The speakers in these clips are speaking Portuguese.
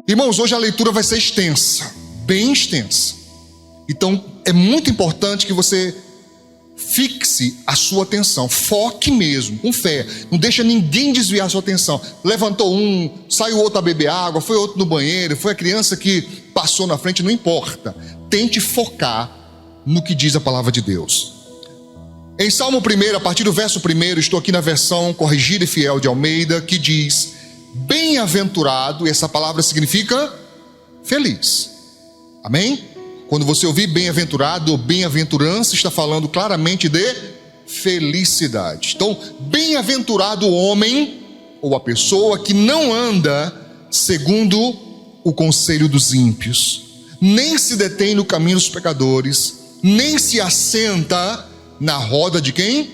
Irmãos, hoje a leitura vai ser extensa, bem extensa. Então é muito importante que você fixe a sua atenção, foque mesmo, com fé. Não deixa ninguém desviar a sua atenção. Levantou um, saiu outro a beber água, foi outro no banheiro, foi a criança que passou na frente, não importa. Tente focar no que diz a palavra de Deus. Em Salmo 1, a partir do verso 1, estou aqui na versão corrigida e fiel de Almeida, que diz: bem-aventurado, e essa palavra significa feliz. Amém? Quando você ouvir bem-aventurado ou bem-aventurança, está falando claramente de felicidade. Então, bem-aventurado o homem ou a pessoa que não anda segundo o conselho dos ímpios, nem se detém no caminho dos pecadores, nem se assenta na roda de quem?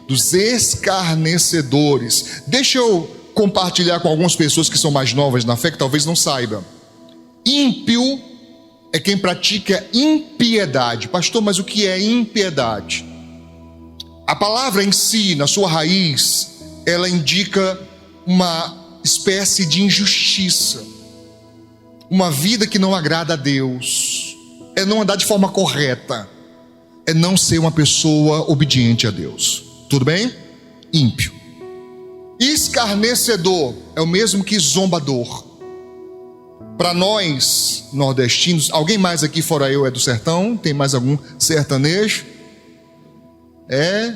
Dos escarnecedores. Deixa eu compartilhar com algumas pessoas que são mais novas na fé, que talvez não saibam. Ímpio é quem pratica impiedade. Pastor, mas o que é impiedade? A palavra em si, na sua raiz, ela indica uma espécie de injustiça, uma vida que não agrada a Deus, é não andar de forma correta, é não ser uma pessoa obediente a Deus. Tudo bem? Ímpio. Escarnecedor é o mesmo que zombador. Para nós nordestinos, alguém mais aqui fora eu é do sertão? Tem mais algum sertanejo?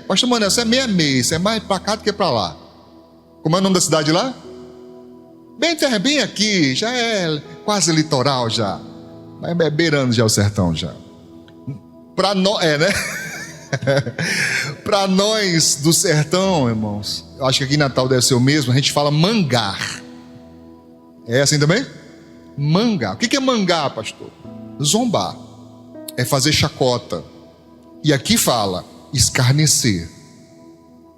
Pastor Manuel, você é meia-meia, você é mais para cá do que para lá. Como é o nome da cidade lá? Bem aqui, já é quase litoral já. É beirando já o sertão já. Para nós, né? Para nós do sertão, irmãos, eu acho que aqui em Natal deve ser o mesmo, a gente fala mangar. É assim também? Mangar. O que é mangar, pastor? Zombar. É fazer chacota. E aqui fala escarnecer.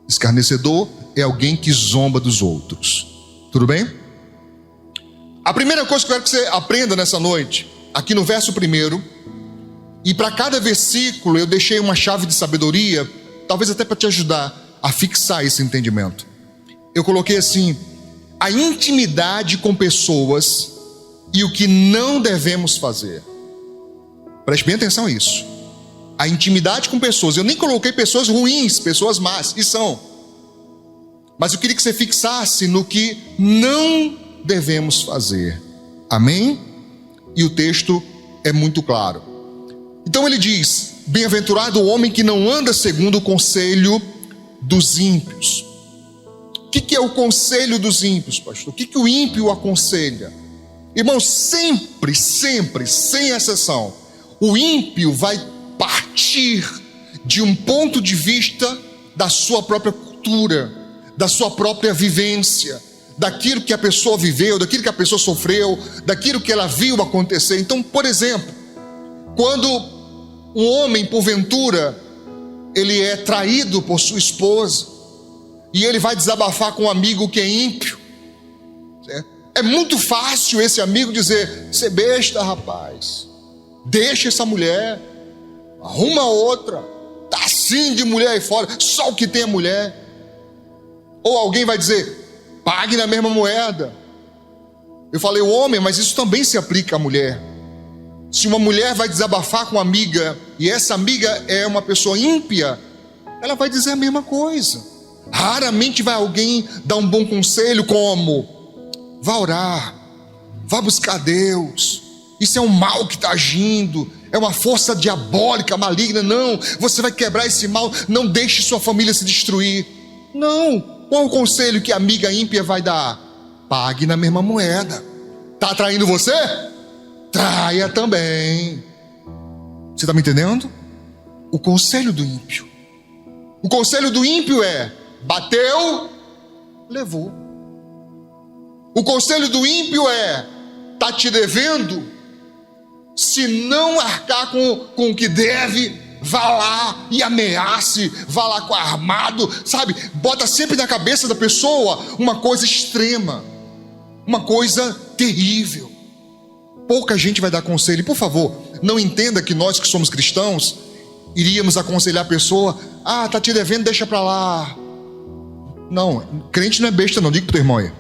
Escarnecedor é alguém que zomba dos outros. Tudo bem? A primeira coisa que eu quero que você aprenda nessa noite, aqui no verso 1, e para cada versículo eu deixei uma chave de sabedoria, talvez até para te ajudar a fixar esse entendimento. Eu coloquei assim: a intimidade com pessoas e o que não devemos fazer. Preste bem atenção a isso. A intimidade com pessoas. Eu nem coloquei pessoas ruins, pessoas más, e são. Mas eu queria que você fixasse no que não devemos fazer. Amém? E o texto é muito claro. Então ele diz: bem-aventurado o homem que não anda segundo o conselho dos ímpios. O que é o conselho dos ímpios, pastor? O que o ímpio aconselha? Irmãos, sempre, sem exceção, o ímpio vai partir de um ponto de vista da sua própria cultura, da sua própria vivência, daquilo que a pessoa viveu, daquilo que a pessoa sofreu, daquilo que ela viu acontecer. Então, por exemplo, quando um homem, porventura, ele é traído por sua esposa, e ele vai desabafar com um amigo que é ímpio, certo? É muito fácil esse amigo dizer: você besta, rapaz, deixa essa mulher, arruma outra, tá assim de mulher aí fora, só o que tem é mulher. Ou alguém vai dizer: pague na mesma moeda. Eu falei o homem, mas isso também se aplica à mulher. Se uma mulher vai desabafar com uma amiga, e essa amiga é uma pessoa ímpia, ela vai dizer a mesma coisa. Raramente vai alguém dar um bom conselho como: vá orar, vá buscar Deus, isso é um mal que está agindo, é uma força diabólica, maligna. Não, você vai quebrar esse mal, não deixe sua família se destruir. Não. Qual o conselho que a amiga ímpia vai dar? Pague na mesma moeda. Está traindo você? Traia também. Você está me entendendo? O conselho do ímpio. O conselho do ímpio é: bateu, levou. O conselho do ímpio é: está te devendo, se não arcar com o que deve, vá lá e ameace, vá lá com armado, sabe? Bota sempre na cabeça da pessoa uma coisa extrema, uma coisa terrível. Pouca gente vai dar conselho. Por favor, não entenda que nós que somos cristãos iríamos aconselhar a pessoa: está te devendo, deixa para lá. Não, crente não é besta não, diga pro teu irmão aí.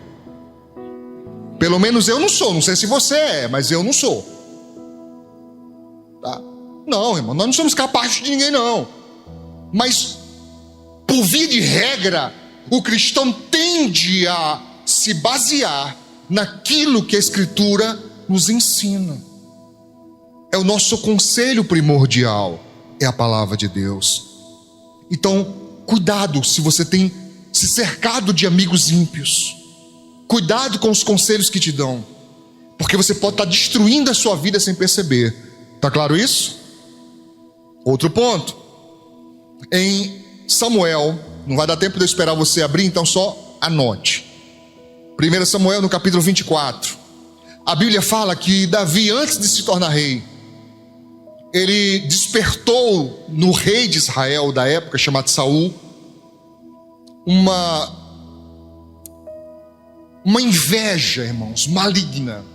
Pelo menos eu não sou. Não sei se você é, mas eu não sou. Tá? Não, irmão, nós não somos capazes de ninguém, não. Mas, por via de regra, o cristão tende a se basear naquilo que a Escritura nos ensina. É o nosso conselho primordial, é a palavra de Deus. Então, cuidado se você tem se cercado de amigos ímpios. Cuidado com os conselhos que te dão, porque você pode estar destruindo a sua vida sem perceber. Está claro isso? Outro ponto. Em Samuel, não vai dar tempo de eu esperar você abrir, então só anote. 1 Samuel no capítulo 24. A Bíblia fala que Davi, antes de se tornar rei, ele despertou no rei de Israel da época, chamado Saul, uma inveja, irmãos, maligna.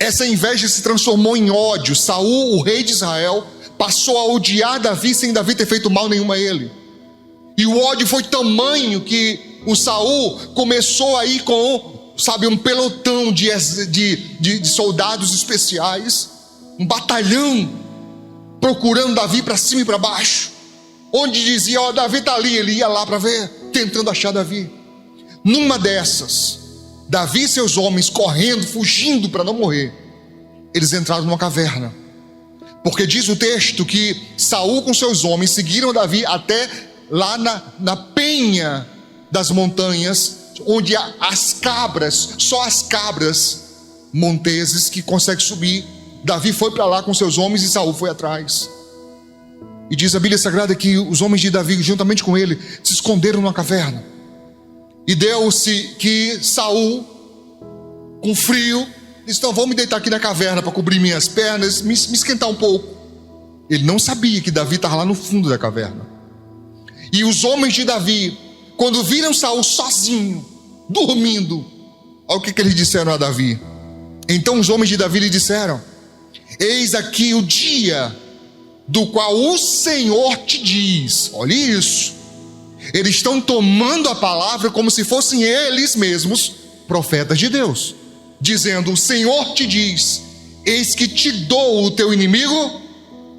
Essa inveja se transformou em ódio. Saul, o rei de Israel, passou a odiar Davi sem Davi ter feito mal nenhum a ele. E o ódio foi tamanho que o Saul começou a ir com, um pelotão de soldados especiais, um batalhão, procurando Davi para cima e para baixo. Onde dizia, ó, Davi está ali, ele ia lá para ver, tentando achar Davi. Numa dessas, Davi e seus homens correndo, fugindo para não morrer, eles entraram numa caverna, porque diz o texto que Saul com seus homens seguiram Davi até lá na penha das montanhas, onde há as cabras, só as cabras monteses que conseguem subir. Davi foi para lá com seus homens e Saul foi atrás. E diz a Bíblia Sagrada que os homens de Davi, juntamente com ele, se esconderam numa caverna. E deu-se que Saul, com frio, disse, então vamos me deitar aqui na caverna para cobrir minhas pernas, me esquentar um pouco. Ele não sabia que Davi estava lá no fundo da caverna. E os homens de Davi, quando viram Saul sozinho, dormindo, olha o que eles disseram a Davi. Então os homens de Davi lhe disseram, eis aqui o dia do qual o Senhor te diz. Olha isso. Eles estão tomando a palavra como se fossem eles mesmos profetas de Deus, dizendo, o Senhor te diz, eis que te dou o teu inimigo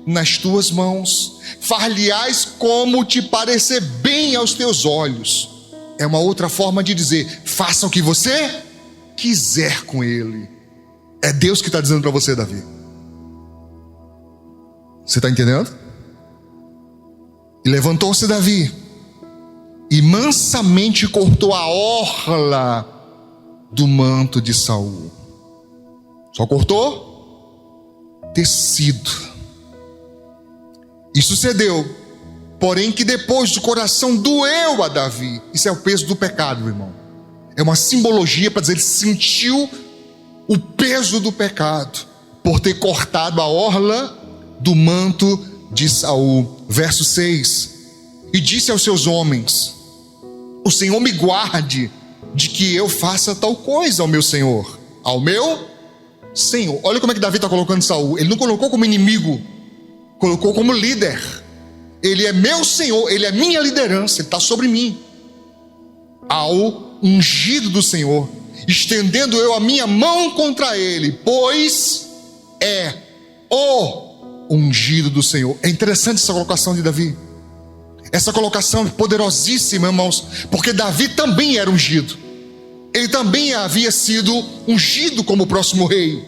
nas tuas mãos, far-lhe-ás como te parecer bem aos teus olhos. É uma outra forma de dizer, faça o que você quiser com ele. É Deus que está dizendo para você, Davi. Você está entendendo? E levantou-se Davi e mansamente cortou a orla do manto de Saul. Só cortou tecido. E sucedeu, porém, que depois o coração doeu a Davi. Isso é o peso do pecado, irmão. É uma simbologia para dizer, ele sentiu o peso do pecado por ter cortado a orla do manto de Saul. Verso 6. E disse aos seus homens, o Senhor me guarde de que eu faça tal coisa ao meu Senhor. Ao meu Senhor. Olha como é que Davi está colocando Saul. Ele não colocou como inimigo, colocou como líder. Ele é meu Senhor, ele é minha liderança, ele está sobre mim. Ao ungido do Senhor, estendendo eu a minha mão contra ele, pois é o ungido do Senhor. É interessante essa colocação de Davi. Essa colocação é poderosíssima, irmãos, porque Davi também era ungido. Ele também havia sido ungido como o próximo rei.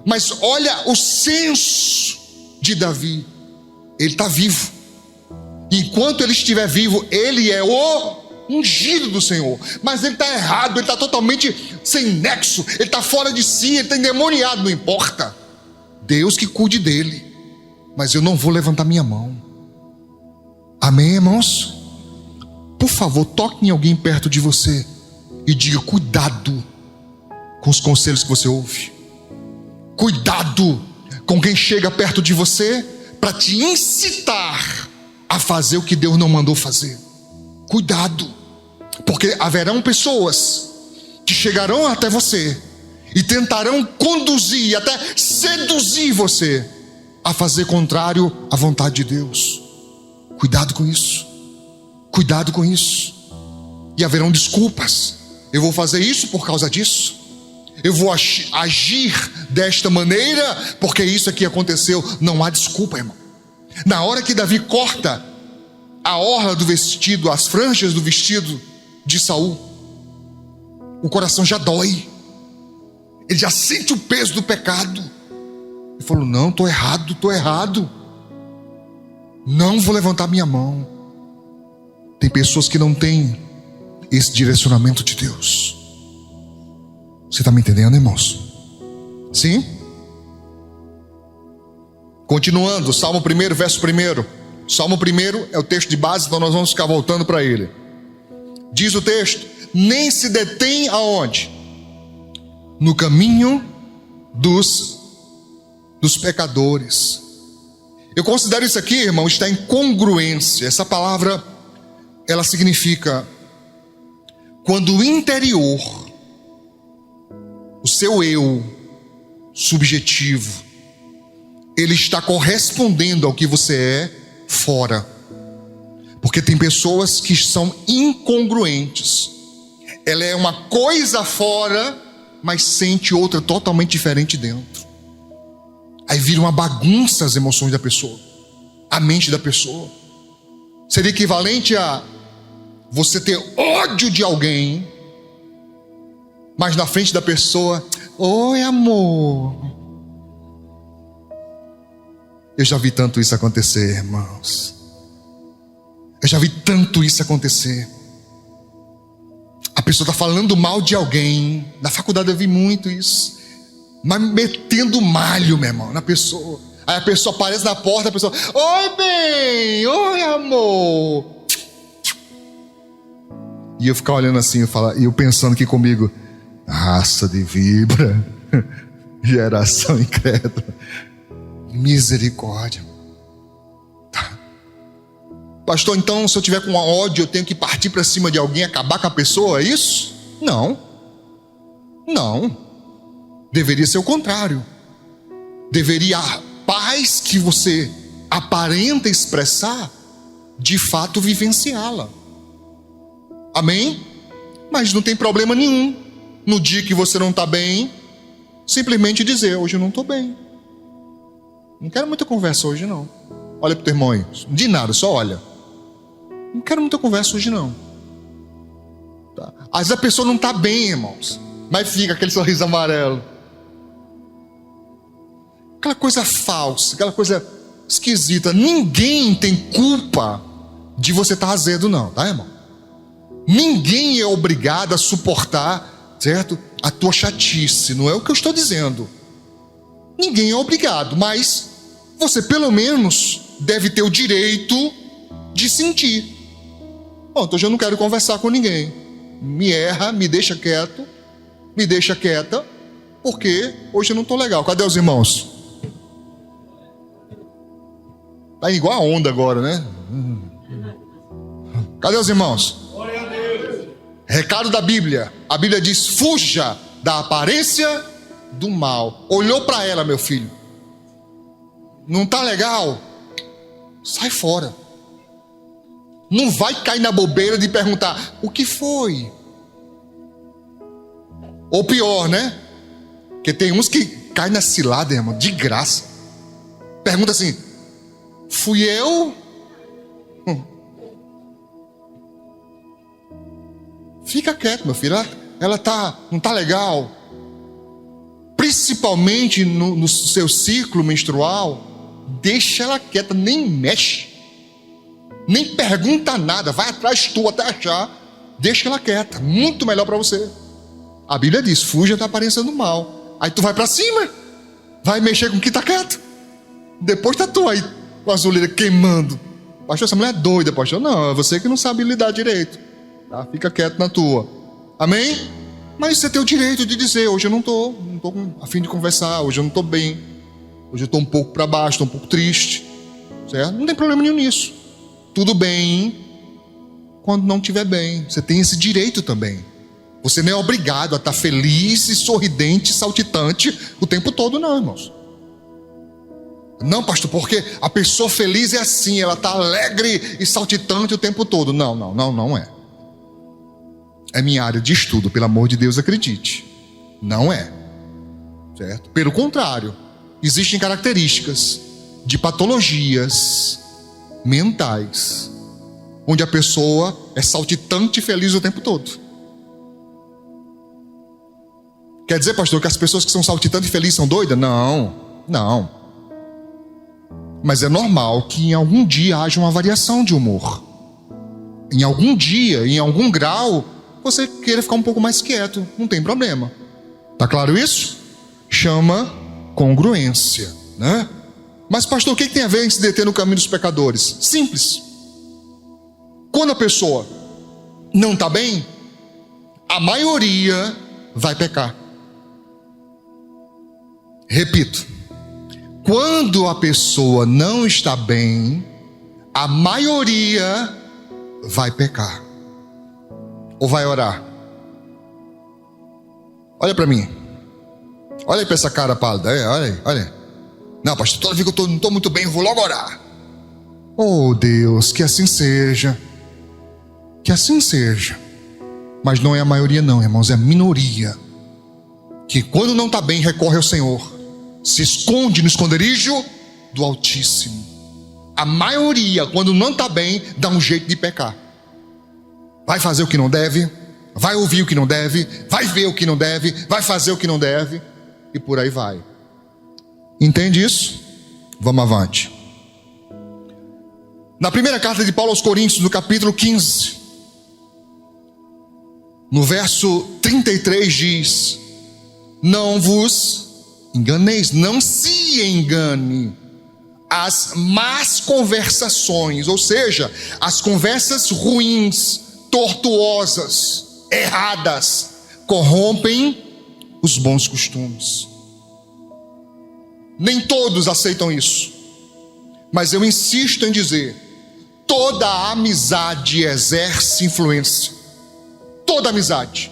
Mas olha o senso de Davi. Ele está vivo. Enquanto ele estiver vivo, ele é o ungido do Senhor. Mas ele está errado, ele está totalmente sem nexo, ele está fora de si, ele está endemoniado, não importa. Deus que cuide dele. Mas eu não vou levantar minha mão. Amém, irmãos? Por favor, toque em alguém perto de você e diga, cuidado com os conselhos que você ouve. Cuidado com quem chega perto de você para te incitar a fazer o que Deus não mandou fazer. Cuidado, porque haverão pessoas que chegarão até você e tentarão conduzir, até seduzir você a fazer contrário à vontade de Deus. Cuidado com isso. Cuidado com isso. E haverão desculpas. Eu vou fazer isso por causa disso. eu vou agir desta maneira, porque isso aqui aconteceu. Não há desculpa, irmão. Na hora que Davi corta a orla do vestido, as franjas do vestido de Saul, o coração já dói, ele já sente o peso do pecado. Ele falou: não, estou errado, não vou levantar minha mão. Tem pessoas que não têm esse direcionamento de Deus. Você está me entendendo, irmãos? Sim? Continuando, Salmo 1, verso 1. Salmo 1 é o texto de base, então nós vamos ficar voltando para ele. Diz o texto: nem se detém aonde? No caminho dos pecadores. Eu considero isso aqui, irmão, está em congruência. Essa palavra, ela significa quando o interior, o seu eu subjetivo, ele está correspondendo ao que você é fora. Porque tem pessoas que são incongruentes. Ela é uma coisa fora, mas sente outra totalmente diferente dentro. Aí vira uma bagunça as emoções da pessoa, a mente da pessoa. Seria equivalente a você ter ódio de alguém, mas na frente da pessoa: oi, amor. Eu já vi tanto isso acontecer, irmãos. Eu já vi tanto isso acontecer. A pessoa está falando mal de alguém. Na faculdade eu vi muito isso. Mas metendo malho, meu irmão, na pessoa. Aí a pessoa aparece na porta, a pessoa: oi, bem, oi, amor. E eu ficar olhando assim, e eu pensando aqui comigo: raça de vibra, geração incrédula. Misericórdia. Tá. Pastor, então se eu tiver com ódio, eu tenho que partir para cima de alguém, acabar com a pessoa, é isso? Não. Deveria ser o contrário. Deveria a paz que você aparenta expressar, de fato vivenciá-la. Amém? Mas não tem problema nenhum, no dia que você não está bem, simplesmente dizer: hoje eu não estou bem. Não quero muita conversa hoje não. Olha para o teu irmão aí, de nada, só olha. Não quero muita conversa hoje não. Tá? Às vezes a pessoa não está bem, irmãos, mas fica aquele sorriso amarelo, aquela coisa falsa, aquela coisa esquisita. Ninguém tem culpa de você estar azedo não, tá, irmão? Ninguém é obrigado a suportar, certo, a tua chatice. Não é o que eu estou dizendo. Ninguém é obrigado, mas você pelo menos deve ter o direito de sentir: bom, então hoje eu não quero conversar com ninguém. Me erra, me deixa quieto, me deixa quieta, porque hoje eu não estou legal. Cadê os irmãos? Tá igual a onda agora, né? Cadê os irmãos? Glória a Deus. Recado da Bíblia. A Bíblia diz: fuja da aparência do mal. Olhou para ela, meu filho, não tá legal? Sai fora. Não vai cair na bobeira de perguntar: o que foi? Ou pior, né? Porque tem uns que caem na cilada, irmão, de graça. Pergunta assim: fui eu? Fica quieto, meu filho. Ela não tá legal. Principalmente no seu ciclo menstrual. Deixa ela quieta, nem mexe, nem pergunta nada, vai atrás tu até achar. Deixa ela quieta, muito melhor para você. A Bíblia diz: fuja da aparência do mal. Aí tu vai para cima, vai mexer com o que está quieto. Depois tá tu aí com a azuleira queimando. Pastor, essa mulher é doida, pastor. Não, é você que não sabe lidar direito, tá? Fica quieto na tua. Amém? Mas você tem o direito de dizer: hoje eu não estou a fim de conversar, hoje eu não estou bem, hoje eu estou um pouco para baixo, estou um pouco triste, certo? Não tem problema nenhum nisso. Tudo bem quando não estiver bem. Você tem esse direito também. Você não é obrigado a estar feliz e sorridente, saltitante o tempo todo, não, irmãos. Não, pastor, porque a pessoa feliz é assim, ela está alegre e saltitante o tempo todo. Não é. É minha área de estudo, pelo amor de Deus, acredite. Não é. Certo? Pelo contrário, existem características de patologias mentais, onde a pessoa é saltitante e feliz o tempo todo. Quer dizer, pastor, que as pessoas que são saltitantes e felizes são doidas? Não, não. Mas é normal que em algum dia haja uma variação de humor. Em algum dia, em algum grau, você queira ficar um pouco mais quieto, não tem problema. Tá claro isso? Chama congruência, né? Mas pastor, o que tem a ver em se deter no caminho dos pecadores? Simples. Quando a pessoa não está bem, a maioria vai pecar. Repito, quando a pessoa não está bem, a maioria vai pecar. Ou vai orar. Olha para mim. Olha aí para essa cara pálida. Olha aí, olha aí. Não, pastor, toda vez que eu não estou muito bem, eu vou logo orar. Oh Deus, que assim seja. Que assim seja. Mas não é a maioria não, irmãos, é a minoria. Que quando não está bem, recorre ao Senhor. Se esconde no esconderijo do Altíssimo. A maioria, quando não está bem, dá um jeito de pecar. Vai fazer o que não deve, vai ouvir o que não deve, vai ver o que não deve, vai fazer o que não deve, e por aí vai. Entende isso? Vamos avante. Na primeira carta de Paulo aos Coríntios, no capítulo 15, no verso 33 diz: não vos enganeis, não se engane. As más conversações, ou seja, as conversas ruins, tortuosas, erradas, corrompem os bons costumes. Nem todos aceitam isso, mas eu insisto em dizer: toda amizade exerce influência. Toda amizade.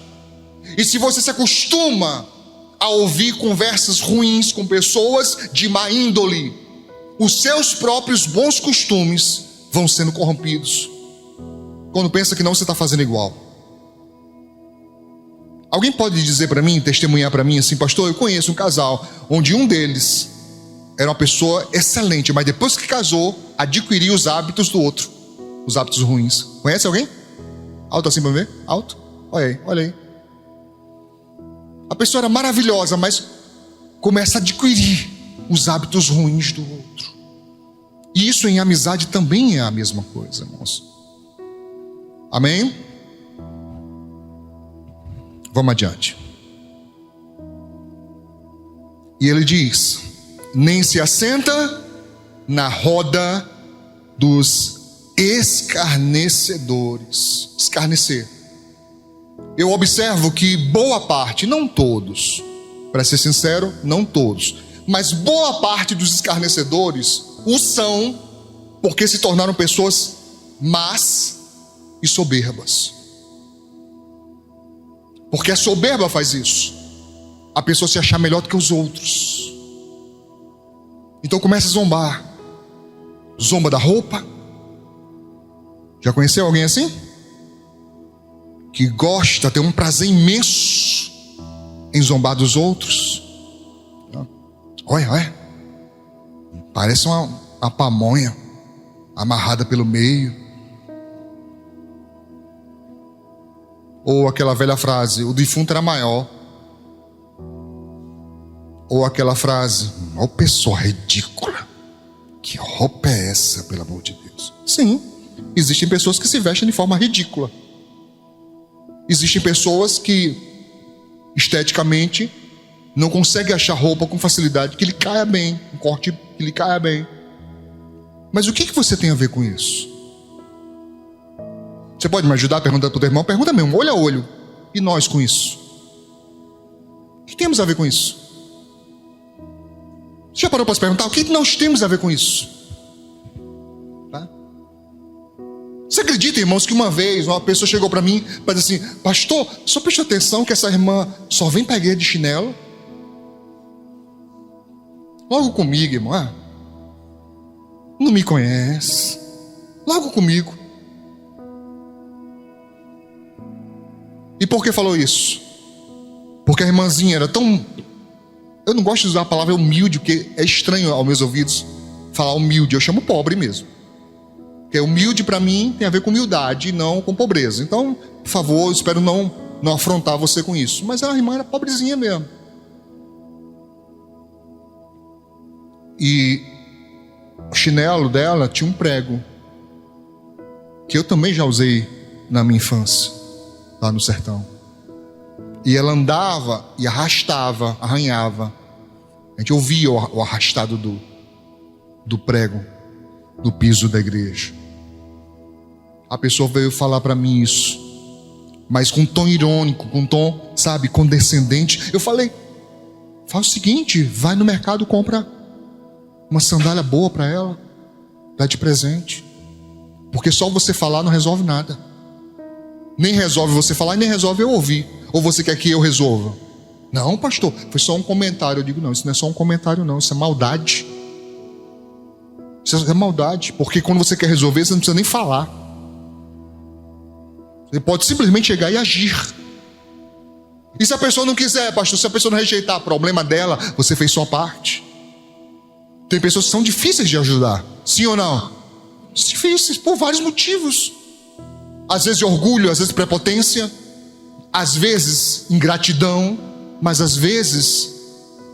E se você se acostuma a ouvir conversas ruins com pessoas de má índole, os seus próprios bons costumes vão sendo corrompidos. Quando pensa que não, você está fazendo igual. Alguém pode dizer para mim, testemunhar para mim assim: pastor, eu conheço um casal onde um deles era uma pessoa excelente, mas depois que casou, adquiriu os hábitos do outro, os hábitos ruins. Conhece alguém? Alto assim para ver? Alto? Olha aí, olha aí. A pessoa era maravilhosa, mas começa a adquirir os hábitos ruins do outro. E isso em amizade também é a mesma coisa, irmãos. Amém? Vamos adiante. E ele diz: nem se assenta na roda dos escarnecedores. Escarnecer. Eu observo que boa parte, não todos, para ser sincero, não todos, mas boa parte dos escarnecedores o são porque se tornaram pessoas más e soberbas. Porque a soberba faz isso. A pessoa se achar melhor do que os outros. Então começa a zombar. Zomba da roupa. Já conheceu alguém assim? Que gosta, tem um prazer imenso em zombar dos outros. Olha, olha. Parece uma pamonha amarrada pelo meio. Ou aquela velha frase: o defunto era maior. Ou aquela frase: ó, pessoa ridícula. Que roupa é essa, pelo amor de Deus? Sim, existem pessoas que se vestem de forma ridícula. Existem pessoas que esteticamente não conseguem achar roupa com facilidade que lhe caia bem, um corte que lhe caia bem. Mas o que você tem a ver com isso? Você pode me ajudar perguntando para o teu irmão? Pergunta mesmo, olho a olho. E nós com isso? O que temos a ver com isso? Você já parou para se perguntar o que nós temos a ver com isso? Tá? Você acredita, irmãos, que uma vez uma pessoa chegou para mim para dizer assim: pastor, só preste atenção que essa irmã só vem para a igreja de chinelo? Logo comigo, irmão. Não me conhece. Logo comigo. E por que falou isso? Porque a irmãzinha era tão... Eu não gosto de usar a palavra humilde, porque é estranho aos meus ouvidos falar humilde. Eu chamo pobre mesmo. Porque humilde para mim tem a ver com humildade e não com pobreza. Então, por favor, eu espero não afrontar você com isso. Mas a irmã era pobrezinha mesmo. E o chinelo dela tinha um prego, que eu também já usei na minha infância, lá no sertão. E ela andava e arrastava, arranhava. A gente ouvia o arrastado do prego, do piso da igreja. A pessoa veio falar para mim isso, mas com um tom irônico, com um tom, sabe, condescendente. Eu falei, faz o seguinte, vai no mercado, compra uma sandália boa para ela, dá de presente. Porque só você falar não resolve nada. Nem resolve você falar e nem resolve eu ouvir. Ou você quer que eu resolva? Não, pastor, foi só um comentário. Eu digo, não, isso não é só um comentário não, isso é maldade. Isso é maldade, porque quando você quer resolver, você não precisa nem falar. Você pode simplesmente chegar e agir. E se a pessoa não quiser, pastor, se a pessoa não rejeitar o problema dela, você fez sua parte. Tem pessoas que são difíceis de ajudar, sim ou não? Difíceis por vários motivos. Às vezes de orgulho, às vezes prepotência, às vezes ingratidão, mas às vezes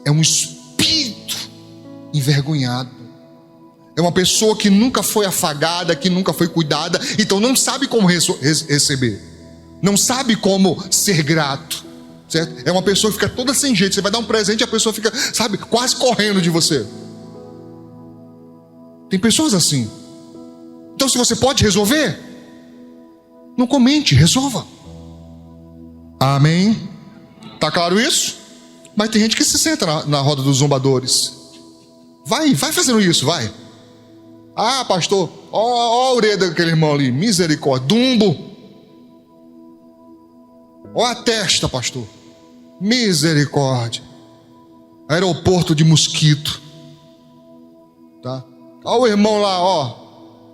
é um espírito envergonhado. É uma pessoa que nunca foi afagada, que nunca foi cuidada, então não sabe como receber, não sabe como ser grato, certo? É uma pessoa que fica toda sem jeito. Você vai dar um presente e a pessoa fica, sabe, quase correndo de você. Tem pessoas assim. Então, se você pode resolver, não comente, resolva. Amém? Tá claro isso? Mas tem gente que se senta na roda dos zombadores. Vai fazendo isso, vai. Ah, pastor, ó a orelha daquele irmão ali, misericórdia, dumbo. Ó a testa, pastor, misericórdia. Aeroporto de mosquito, tá? Ó o irmão lá, ó,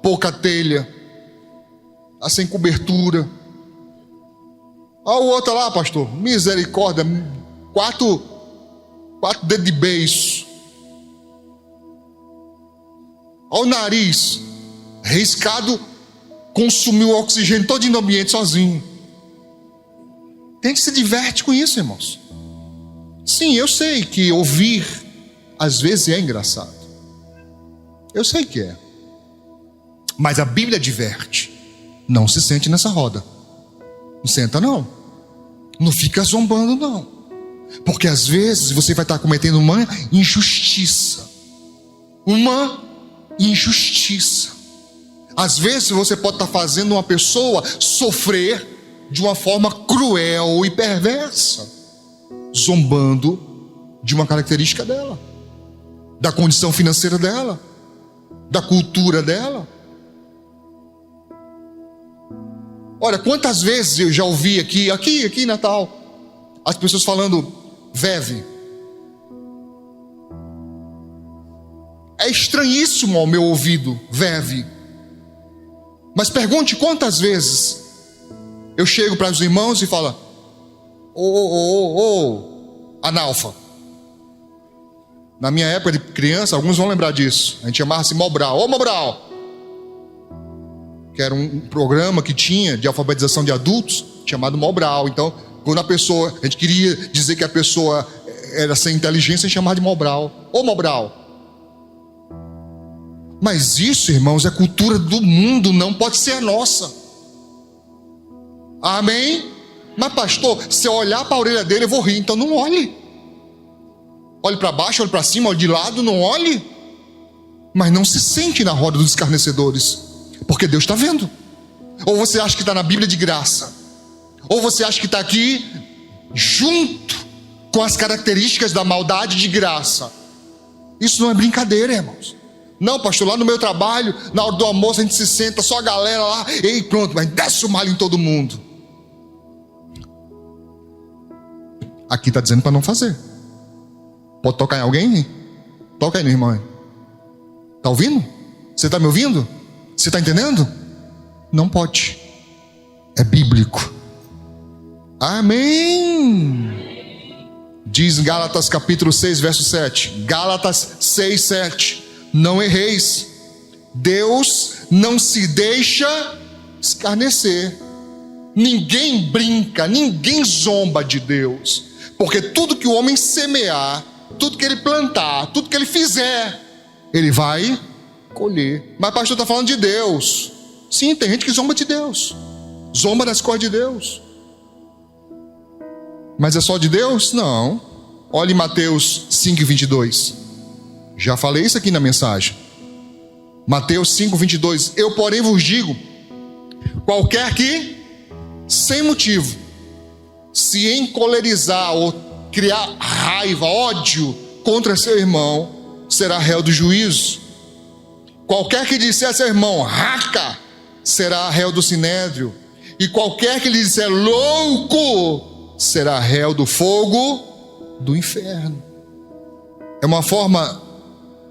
pouca telha, tá sem cobertura. Ó o outro lá, pastor, misericórdia, quatro dedos de beiço. Ó o nariz, riscado, consumiu o oxigênio todo no ambiente sozinho. Tem que se diverte com isso, irmãos. Sim, eu sei que ouvir às vezes é engraçado. Eu sei que é. Mas a Bíblia adverte: não se sente nessa roda. Não senta não. Não fica zombando não. Porque às vezes você vai estar cometendo uma injustiça. Uma injustiça. Às vezes você pode estar fazendo uma pessoa sofrer de uma forma cruel e perversa, zombando de uma característica dela, da condição financeira dela, da cultura dela. Olha, quantas vezes eu já ouvi aqui em Natal, as pessoas falando veve. É estranhíssimo ao meu ouvido, veve. Mas pergunte quantas vezes eu chego para os irmãos e falo: analfa. Na minha época de criança, alguns vão lembrar disso. A gente chamava assim Mobral. Ô Mobral! Que era um programa que tinha de alfabetização de adultos, chamado Mobral. Então, quando a gente queria dizer que a pessoa era sem inteligência, a gente chamava de Mobral. Ô Mobral! Mas isso, irmãos, é cultura do mundo, não pode ser a nossa. Amém? Mas pastor, se eu olhar para a orelha dele eu vou rir, então não olhe. Olhe para baixo, olhe para cima, olhe de lado, não olhe. Mas não se sente na roda dos escarnecedores, porque Deus está vendo. Ou você acha que está na Bíblia de graça, ou você acha que está aqui junto com as características da maldade de graça. Isso não é brincadeira, irmãos. Não, pastor, lá no meu trabalho, na hora do almoço a gente se senta, só a galera lá, e pronto, mas desce o malho em todo mundo. Aqui está dizendo para não fazer. Pode tocar em alguém? Toca aí, irmão. Está ouvindo? Você está me ouvindo? Você está entendendo? Não pode. É bíblico. Amém. Diz em Gálatas capítulo 6, verso 7. Gálatas 6, 7. Não erreis. Deus não se deixa escarnecer. Ninguém brinca, ninguém zomba de Deus. Porque tudo que o homem semear, tudo que ele plantar, tudo que ele fizer, ele vai colher. Mas o pastor está falando de Deus. Sim, tem gente que zomba de Deus, zomba das coisas de Deus. Mas é só de Deus? Não. Olhe Mateus 5:22. Já falei isso aqui na mensagem. Mateus 5:22. Eu, porém, vos digo: qualquer que, sem motivo, se encolerizar ou criar raiva, ódio contra seu irmão, será réu do juízo. Qualquer que disser a seu irmão raca, será réu do sinédrio. E qualquer que lhe disser louco, será réu do fogo do inferno. É uma forma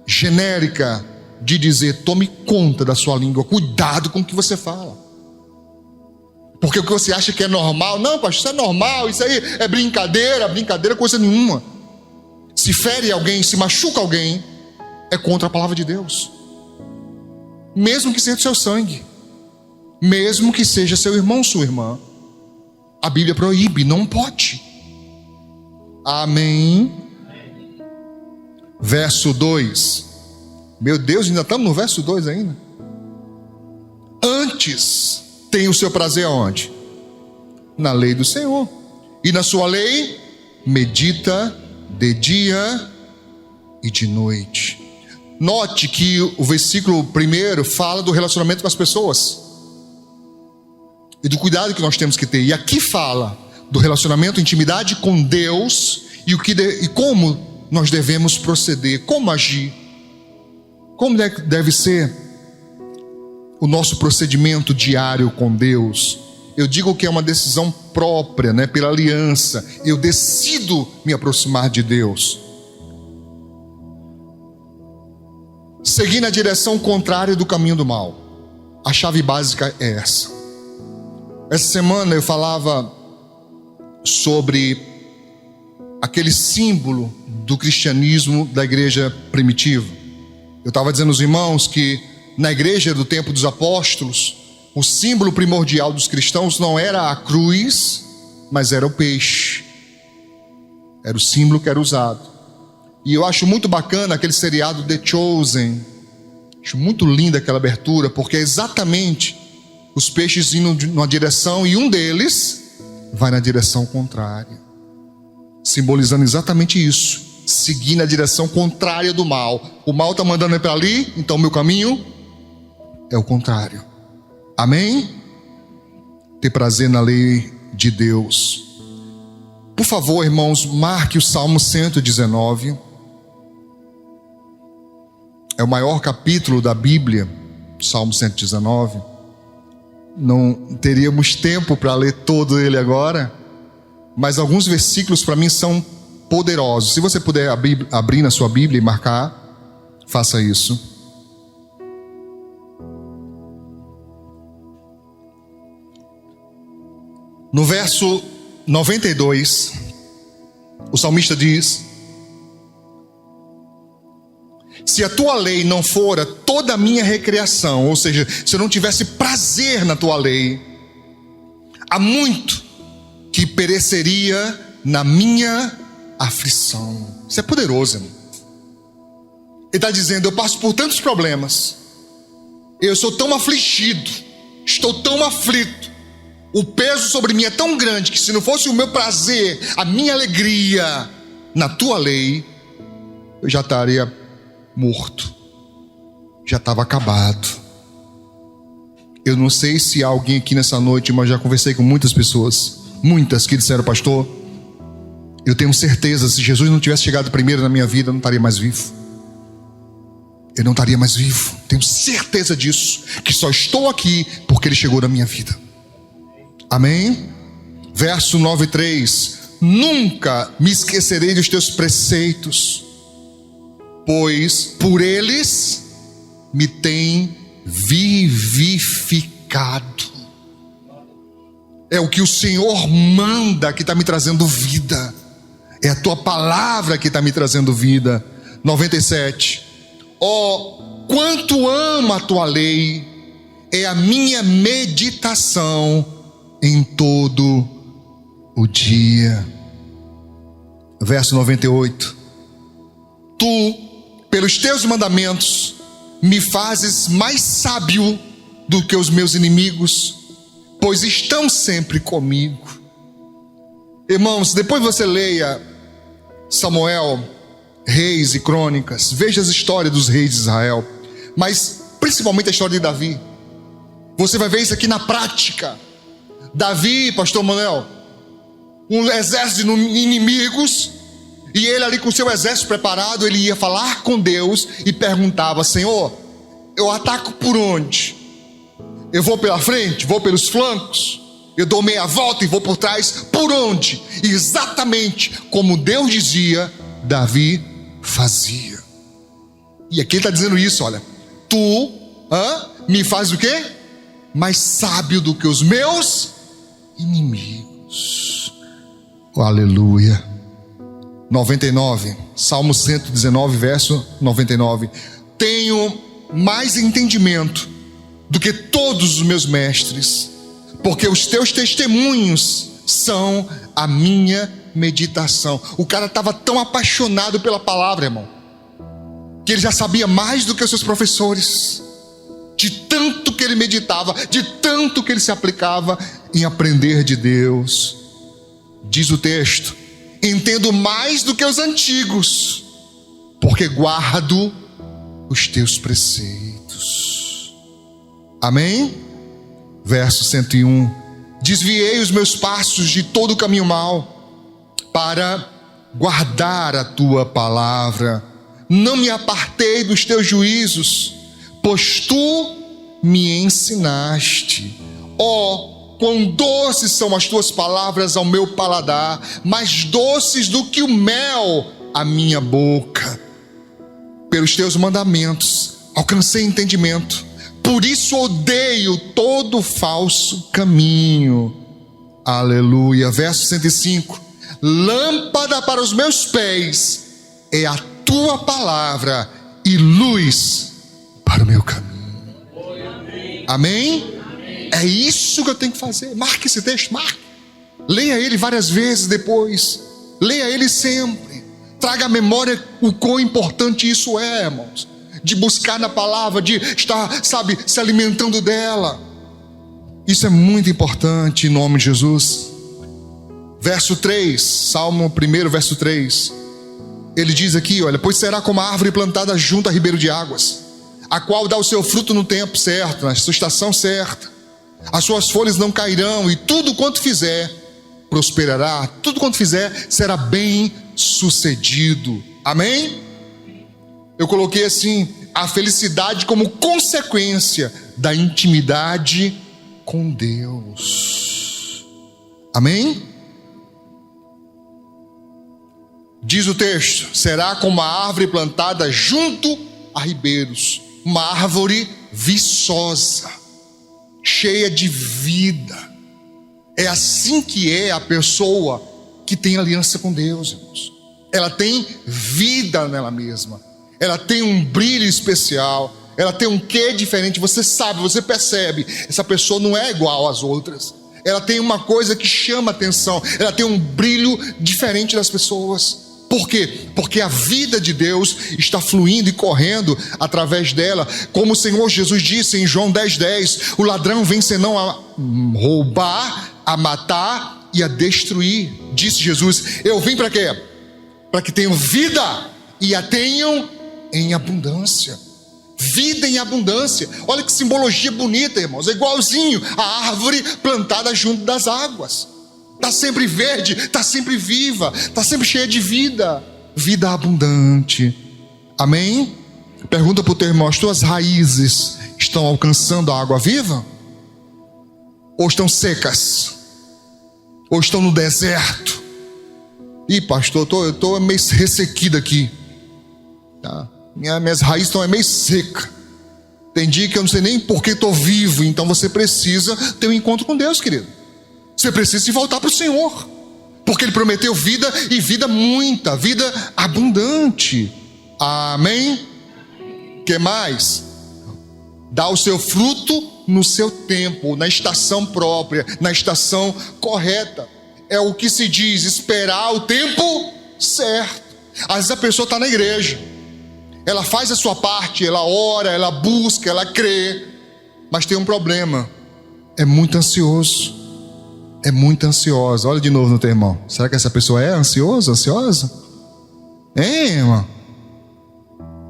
genérica de dizer: tome conta da sua língua, cuidado com o que você fala. Porque o que você acha que é normal, não, pastor, isso é normal, isso aí é brincadeira, coisa nenhuma. Se fere alguém, se machuca alguém, é contra a palavra de Deus. Mesmo que seja do seu sangue, mesmo que seja seu irmão, sua irmã, a Bíblia proíbe, não pode. Amém. Verso 2. Meu Deus, ainda estamos no verso 2 ainda. Antes tem o seu prazer aonde? Na lei do Senhor. E na sua lei medita de dia e de noite. Note que o versículo 1 fala do relacionamento com as pessoas e do cuidado que nós temos que ter. E aqui fala do relacionamento, intimidade com Deus e como nós devemos proceder, como agir, como deve ser o nosso procedimento diário com Deus. Eu digo que é uma decisão própria, né, pela aliança. Eu decido me aproximar de Deus. Seguir na direção contrária do caminho do mal. A chave básica é essa. Essa semana eu falava sobre aquele símbolo do cristianismo da igreja primitiva. Eu estava dizendo aos irmãos que na igreja do tempo dos apóstolos, o símbolo primordial dos cristãos não era a cruz, mas era o peixe. Era o símbolo que era usado. E eu acho muito bacana aquele seriado The Chosen. Acho muito linda aquela abertura, porque é exatamente os peixes indo numa direção e um deles vai na direção contrária, simbolizando exatamente isso. Seguir na direção contrária do mal. O mal está mandando ir para ali, então o meu caminho é o contrário. Amém? Ter prazer na lei de Deus. Por favor, irmãos, marque o Salmo 119. É o maior capítulo da Bíblia, Salmo 119. Não teríamos tempo para ler todo ele agora, mas alguns versículos para mim são poderosos. Se você puder abrir na sua Bíblia e marcar, faça isso. No verso 92, o salmista diz: se a tua lei não fora toda a minha recreação, ou seja, se eu não tivesse prazer na tua lei, há muito que pereceria na minha aflição. Isso é poderoso, irmão. Ele está dizendo: eu passo por tantos problemas, eu sou tão afligido, estou tão aflito, o peso sobre mim é tão grande que se não fosse o meu prazer, a minha alegria na tua lei, eu já estaria morto, já estava acabado. Eu não sei se há alguém aqui nessa noite, mas já conversei com muitas pessoas, muitas que disseram: pastor, eu tenho certeza, se Jesus não tivesse chegado primeiro na minha vida, eu não estaria mais vivo. Eu não estaria mais vivo, tenho certeza disso, que só estou aqui porque Ele chegou na minha vida. Amém? Verso 9:3: nunca me esquecerei dos teus preceitos, pois por eles me tem vivificado. É o que o Senhor manda que está me trazendo vida. É a tua palavra que está me trazendo vida. 97. Ó, quanto amo a tua lei, é a minha meditação em todo o dia. Verso 98. Tu, pelos teus mandamentos, me fazes mais sábio do que os meus inimigos, pois estão sempre comigo. Irmãos, depois você leia Samuel, Reis e Crônicas, veja as histórias dos reis de Israel, mas principalmente a história de Davi. Você vai ver isso aqui na prática. Davi, pastor Manuel, um exército de inimigos, e ele ali com seu exército preparado, ele ia falar com Deus e perguntava: Senhor, eu ataco por onde? Eu vou pela frente? Vou pelos flancos? Eu dou meia volta e vou por trás? Por onde? Exatamente como Deus dizia, Davi fazia. E aqui ele está dizendo isso, olha: tu me faz o quê? Mais sábio do que os meus inimigos. Oh, aleluia. 99, Salmo 119, verso 99. Tenho mais entendimento do que todos os meus mestres, porque os teus testemunhos são a minha meditação. O cara estava tão apaixonado pela palavra, irmão, que ele já sabia mais do que os seus professores, de tanto que ele meditava, de tanto que ele se aplicava em aprender de Deus. Diz o texto: entendo mais do que os antigos, porque guardo os teus preceitos. Amém? Verso 101. Desviei os meus passos de todo o caminho mau, para guardar a tua palavra. Não me apartei dos teus juízos, pois tu me ensinaste. Ó, quão doces são as tuas palavras ao meu paladar, mais doces do que o mel à minha boca. Pelos teus mandamentos alcancei entendimento, por isso odeio todo falso caminho. Aleluia. Verso 105. Lâmpada para os meus pés é a tua palavra e luz para o meu caminho. Amém? É isso que eu tenho que fazer. Marque esse texto, marque. Leia ele várias vezes depois. Leia ele sempre. Traga à memória o quão importante isso é, irmãos. De buscar na palavra, de estar, se alimentando dela. Isso é muito importante em nome de Jesus. Verso 3, Salmo 1, verso 3. Ele diz aqui, olha: pois será como a árvore plantada junto a ribeiro de águas, a qual dá o seu fruto no tempo certo, na sua estação certa. As suas folhas não cairão, e tudo quanto fizer prosperará. Tudo quanto fizer será bem sucedido. Amém? Eu coloquei assim: a felicidade como consequência da intimidade com Deus. Amém? Diz o texto: será como a árvore plantada junto a ribeiros, uma árvore viçosa, cheia de vida. É assim que é a pessoa que tem aliança com Deus, irmãos. Ela tem vida nela mesma, ela tem um brilho especial, ela tem um quê diferente. Você sabe, você percebe, essa pessoa não é igual às outras. Ela tem uma coisa que chama atenção, ela tem um brilho diferente das pessoas. Por quê? Porque a vida de Deus está fluindo e correndo através dela. Como o Senhor Jesus disse em João 10:10, o ladrão vem senão a roubar, a matar e a destruir. Disse Jesus: eu vim para quê? Para que tenham vida e a tenham em abundância. Vida em abundância. Olha que simbologia bonita, irmãos. É igualzinho a árvore plantada junto das águas. Está sempre verde, está sempre viva, está sempre cheia de vida. Vida abundante. Amém? Pergunta para o teu irmão: as tuas raízes estão alcançando a água viva? Ou estão secas? Ou estão no deserto? Ih, pastor, eu estou meio ressequido aqui. Tá? Minhas raízes estão meio secas. Tem dia que eu não sei nem por que estou vivo. Então você precisa ter um encontro com Deus, querido. Você precisa se voltar para o Senhor, porque Ele prometeu vida e vida muita, vida abundante. Amém? Que mais? Dá o seu fruto no seu tempo, na estação própria, na estação correta. É o que se diz, esperar o tempo certo. Às vezes a pessoa está na igreja, ela faz a sua parte, ela ora, ela busca, ela crê, mas tem um problema: é muito ansioso, é muito ansiosa. Olha de novo no teu irmão. Será que essa pessoa é ansiosa? Hein, irmão?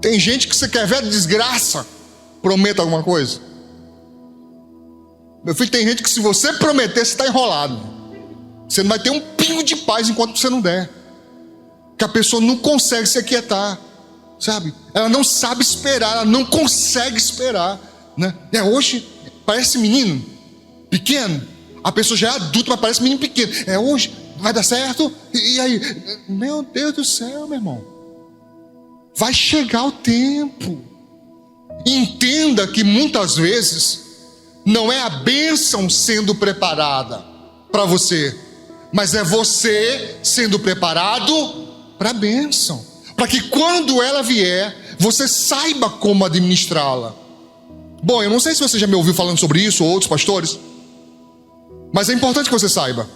Tem gente que você quer ver desgraça, prometa alguma coisa. Meu filho, tem gente que se você prometer, você está enrolado. Você não vai ter um pingo de paz enquanto você não der. Que a pessoa não consegue se aquietar, sabe? Ela não sabe esperar, ela não consegue esperar, né? Hoje parece menino pequeno, a pessoa já é adulta, mas parece menino pequeno. Hoje vai dar certo? E aí? Meu Deus do céu, meu irmão, vai chegar o tempo. Entenda que muitas vezes não é a bênção sendo preparada para você, mas é você sendo preparado para a bênção, para que quando ela vier, você saiba como administrá-la. Bom, eu não sei se você já me ouviu falando sobre isso, ou outros pastores, mas é importante que você saiba: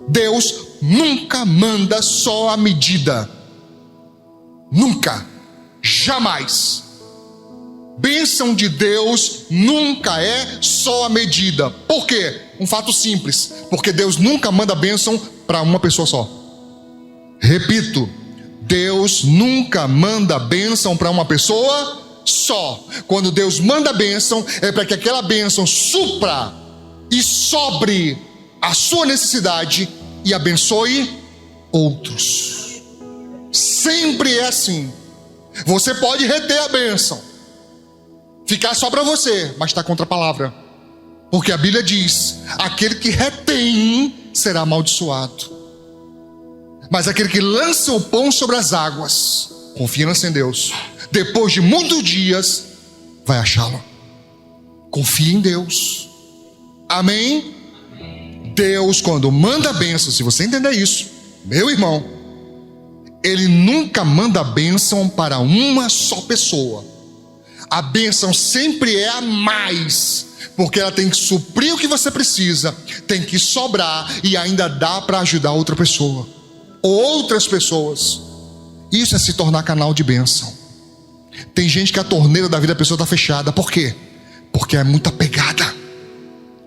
Deus nunca manda só a medida. Nunca, jamais. Bênção de Deus nunca é só a medida. Por quê? Um fato simples: porque Deus nunca manda bênção para uma pessoa só. Repito, Deus nunca manda bênção para uma pessoa só. Quando Deus manda bênção, é para que aquela bênção supra e sobre a sua necessidade e abençoe outros. Sempre é assim. Você pode reter a bênção, ficar só para você, mas está contra a palavra, porque a Bíblia diz: aquele que retém será amaldiçoado, mas aquele que lança o pão sobre as águas, confiança em Deus, depois de muitos dias vai achá-lo. Confie em Deus. Amém? Deus, quando manda a bênção, se você entender isso, meu irmão, Ele nunca manda a bênção para uma só pessoa. A bênção sempre é a mais, porque ela tem que suprir o que você precisa, tem que sobrar e ainda dá para ajudar outra pessoa, ou outras pessoas. Isso é se tornar canal de bênção. Tem gente que a torneira da vida da pessoa está fechada. Por quê? Porque é muito apegada.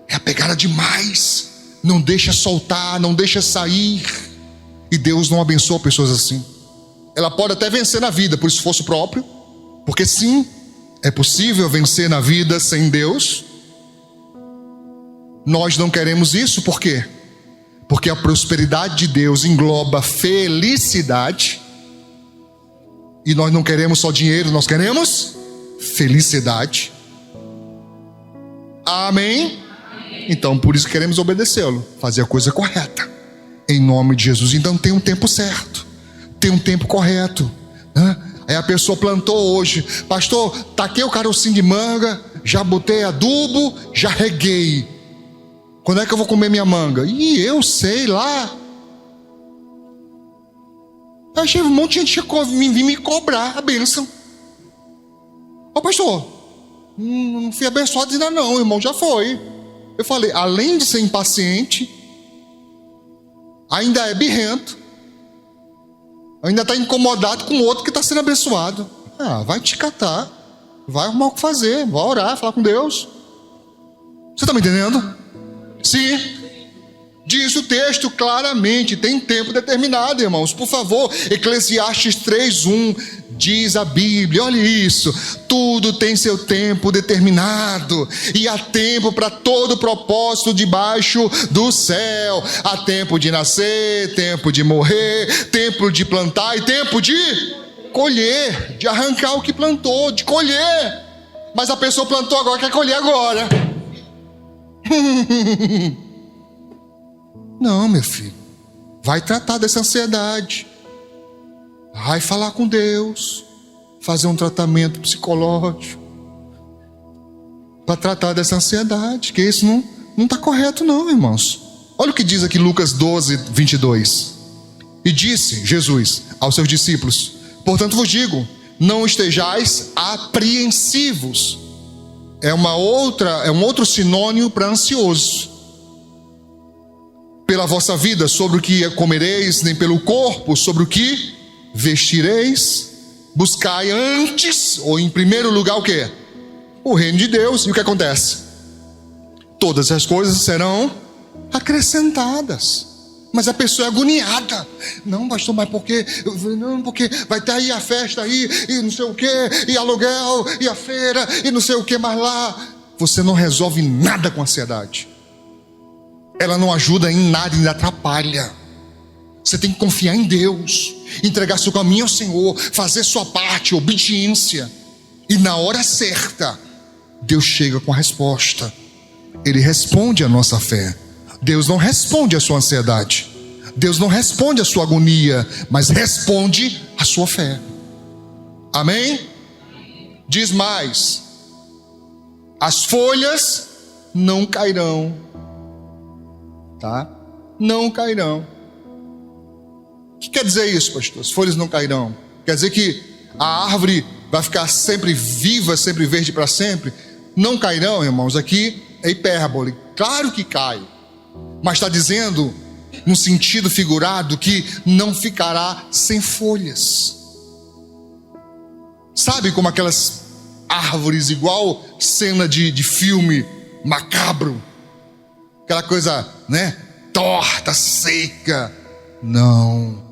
É apegada demais. Não deixa soltar, não deixa sair. E Deus não abençoa pessoas assim. Ela pode até vencer na vida por esforço próprio, porque sim, é possível vencer na vida sem Deus. Nós não queremos isso. Por quê? Porque a prosperidade de Deus engloba felicidade, e nós não queremos só dinheiro, nós queremos felicidade. Amém? Então por isso queremos obedecê-lo, fazer a coisa correta, em nome de Jesus. Então tem um tempo certo, tem um tempo correto, né? Aí a pessoa plantou hoje: pastor, taquei o carocinho de manga, já botei adubo, já reguei. Quando é que eu vou comer minha manga? Eu sei lá. Eu achei um monte de gente vir me cobrar a bênção. Ô pastor, não fui abençoado ainda não, irmão, já foi. Eu falei: além de ser impaciente, ainda é birrento, ainda está incomodado com o outro que está sendo abençoado. Vai te catar, vai arrumar o que fazer, vai orar, falar com Deus. Você está me entendendo? Sim, diz o texto claramente, tem tempo determinado, irmãos. Por favor, Eclesiastes 3:1 diz a Bíblia, olha isso: tudo tem seu tempo determinado, e há tempo para todo propósito debaixo do céu. Há tempo de nascer, tempo de morrer, tempo de plantar e tempo de colher, de arrancar o que plantou, de colher. Mas a pessoa plantou agora, quer colher agora. Não, meu filho, vai tratar dessa ansiedade, vai falar com Deus, fazer um tratamento psicológico para tratar dessa ansiedade, que isso não está correto não, irmãos. Olha o que diz aqui Lucas 12:22. E disse Jesus aos seus discípulos: portanto vos digo, não estejais apreensivos. É um outro sinônimo para ansioso. Pela vossa vida, sobre o que comereis, nem pelo corpo, sobre o que vestireis. Buscai antes, ou em primeiro lugar, o quê? O reino de Deus. E o que acontece? Todas as coisas serão acrescentadas. Mas a pessoa é agoniada. Não, pastor, mas por quê? Não, porque vai ter aí a festa aí, e não sei o quê, e aluguel, e a feira, e não sei o que mais lá. Você não resolve nada com a ansiedade. Ela não ajuda em nada, ainda atrapalha. Você tem que confiar em Deus, entregar seu caminho ao Senhor, fazer sua parte, obediência. E na hora certa, Deus chega com a resposta. Ele responde a nossa fé. Deus não responde a sua ansiedade. Deus não responde a sua agonia, mas responde a sua fé. Amém? Diz mais: as folhas não cairão. Tá? Não cairão. O que quer dizer isso, pastor? As folhas não cairão. Quer dizer que a árvore vai ficar sempre viva, sempre verde para sempre? Não cairão, irmãos. Aqui é hipérbole. Claro que cai. Mas está dizendo, no sentido figurado, que não ficará sem folhas. Sabe como aquelas árvores, igual cena de filme macabro? Aquela coisa, né? Torta, seca. Não.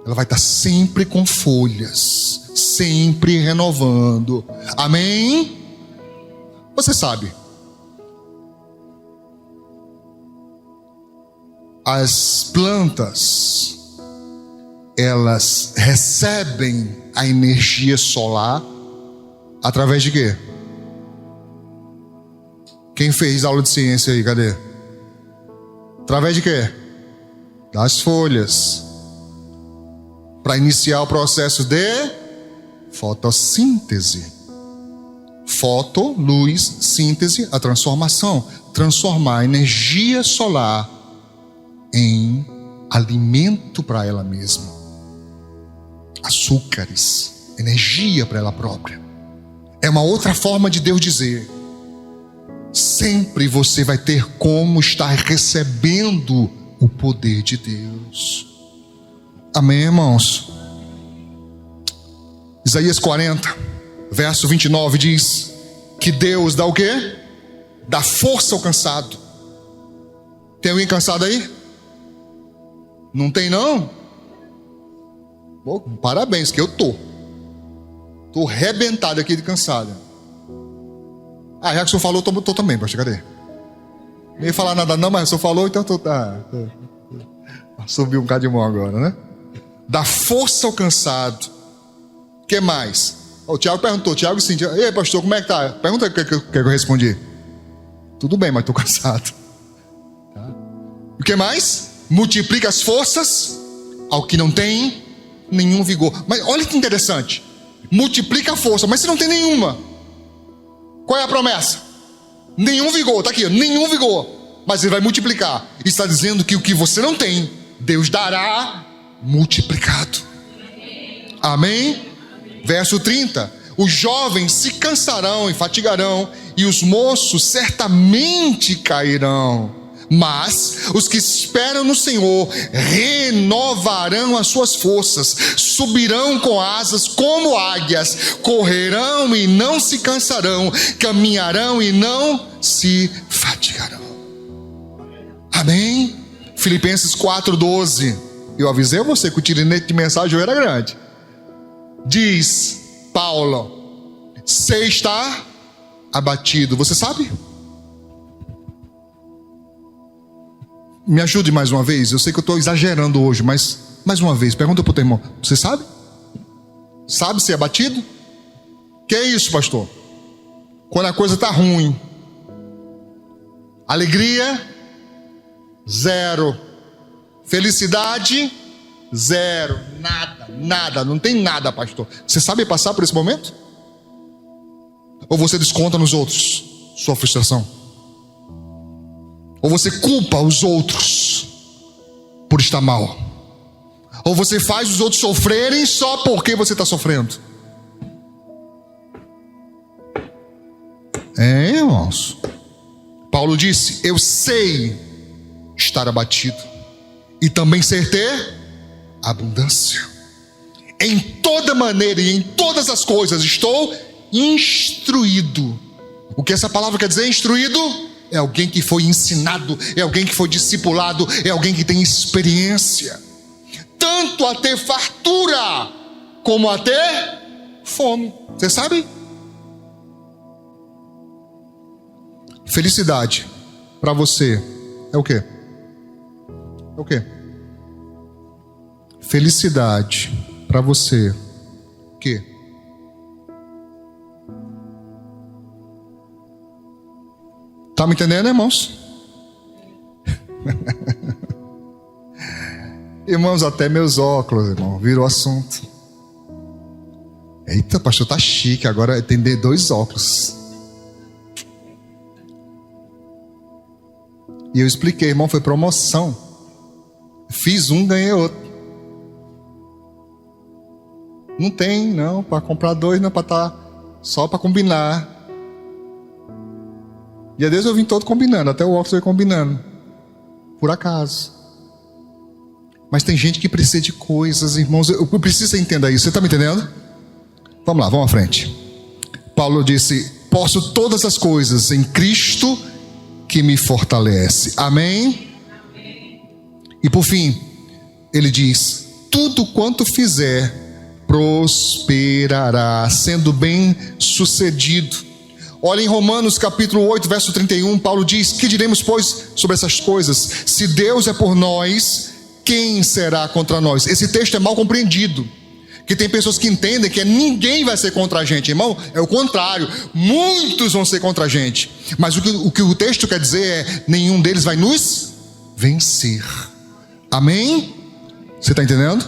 Ela vai estar sempre com folhas, sempre renovando. Amém? Você sabe, as plantas, elas recebem a energia solar através de quê? Quem fez aula de ciência aí, cadê? Através de quê? Das folhas. Para iniciar o processo de fotossíntese. Foto, luz, síntese, a transformação. Transformar a energia solar em alimento para ela mesma. Açúcares, energia para ela própria. É uma outra forma de Deus dizer: sempre você vai ter como estar recebendo o poder de Deus. Amém, irmãos? Isaías 40, verso 29 diz que Deus dá o quê? Dá força ao cansado. Tem alguém cansado aí? Não tem não? Bom, parabéns, que eu tô arrebentado aqui de cansado. Ah, já que o senhor falou, tô também, pastor, cadê? Nem ia falar nada não, mas o senhor falou, então subiu um bocado de mão agora, né? Dá força ao cansado. O que mais? O Tiago perguntou, Tiago sim, e aí, pastor, como é que tá? Pergunta o que eu respondi. Tudo bem, mas tô cansado. Tá? O que mais? Multiplica as forças ao que não tem nenhum vigor. Mas olha que interessante. Multiplica a força, mas se não tem nenhuma, qual é a promessa? Nenhum vigor, está aqui, nenhum vigor. Mas ele vai multiplicar. E está dizendo que o que você não tem, Deus dará multiplicado. Amém? Verso 30. Os jovens se cansarão e fatigarão, e os moços certamente cairão. Mas os que esperam no Senhor renovarão as suas forças, subirão com asas como águias, correrão e não se cansarão, caminharão e não se fatigarão. Amém? Filipenses 4:12. Eu avisei você que o tirinete de mensagem era grande. Diz Paulo: você está abatido, você sabe? Me ajude mais uma vez. Eu sei que eu estou exagerando hoje, mas mais uma vez, pergunta para o teu irmão: você sabe? Sabe ser abatido? Que é isso, pastor? Quando a coisa está ruim. Alegria, zero. Felicidade, zero. Nada, não tem nada, pastor. Você sabe passar por esse momento? Ou você desconta nos outros sua frustração? Ou você culpa os outros por estar mal? Ou você faz os outros sofrerem só porque você está sofrendo? Irmãos. Paulo disse: eu sei estar abatido e também sei ter abundância. Em toda maneira e em todas as coisas estou instruído. O que essa palavra quer dizer, instruído? É alguém que foi ensinado, é alguém que foi discipulado, é alguém que tem experiência. Tanto a ter fartura, como a ter fome. Você sabe? Felicidade para você é o quê? É o quê? Felicidade para você, o quê? Tá me entendendo, irmãos? Irmãos, até meus óculos, irmão, virou assunto. Eita, pastor, tá chique, agora tem 2 óculos. E eu expliquei, irmão, foi promoção. Fiz um, ganhei outro. Não tem, não, para comprar 2, não, para estar só para combinar. E a Deus eu vim todo combinando, até o óculos eu combinando. Por acaso. Mas tem gente que precisa de coisas, irmãos. Eu preciso que você entenda isso. Você está me entendendo? Vamos lá, vamos à frente. Paulo disse: posso todas as coisas em Cristo que me fortalece. Amém? Amém. E por fim, ele diz: tudo quanto fizer prosperará, sendo bem sucedido. Olha em Romanos capítulo 8, verso 31, Paulo diz: que diremos, pois, sobre essas coisas? Se Deus é por nós, quem será contra nós? Esse texto é mal compreendido, que tem pessoas que entendem que ninguém vai ser contra a gente. Irmão, é o contrário, muitos vão ser contra a gente. Mas o que o texto quer dizer é: nenhum deles vai nos vencer. Amém? Você está entendendo?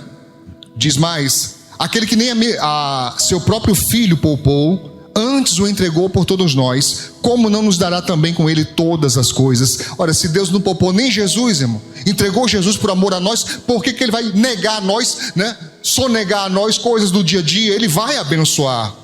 Diz mais: aquele que nem a seu próprio filho poupou, antes o entregou por todos nós, como não nos dará também com ele todas as coisas? Ora, se Deus não poupou nem Jesus, irmão, entregou Jesus por amor a nós, por que ele vai negar a nós, né? Sonegar a nós coisas do dia a dia? Ele vai abençoar.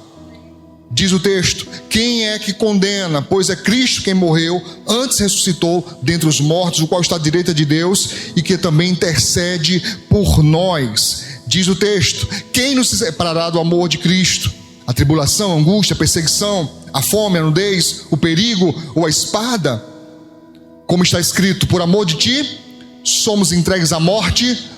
Diz o texto: quem é que condena? Pois é Cristo quem morreu, antes ressuscitou dentre os mortos, o qual está à direita de Deus e que também intercede por nós. Diz o texto: quem nos separará do amor de Cristo? A tribulação, a angústia, a perseguição, a fome, a nudez, o perigo ou a espada? Como está escrito: por amor de ti somos entregues à morte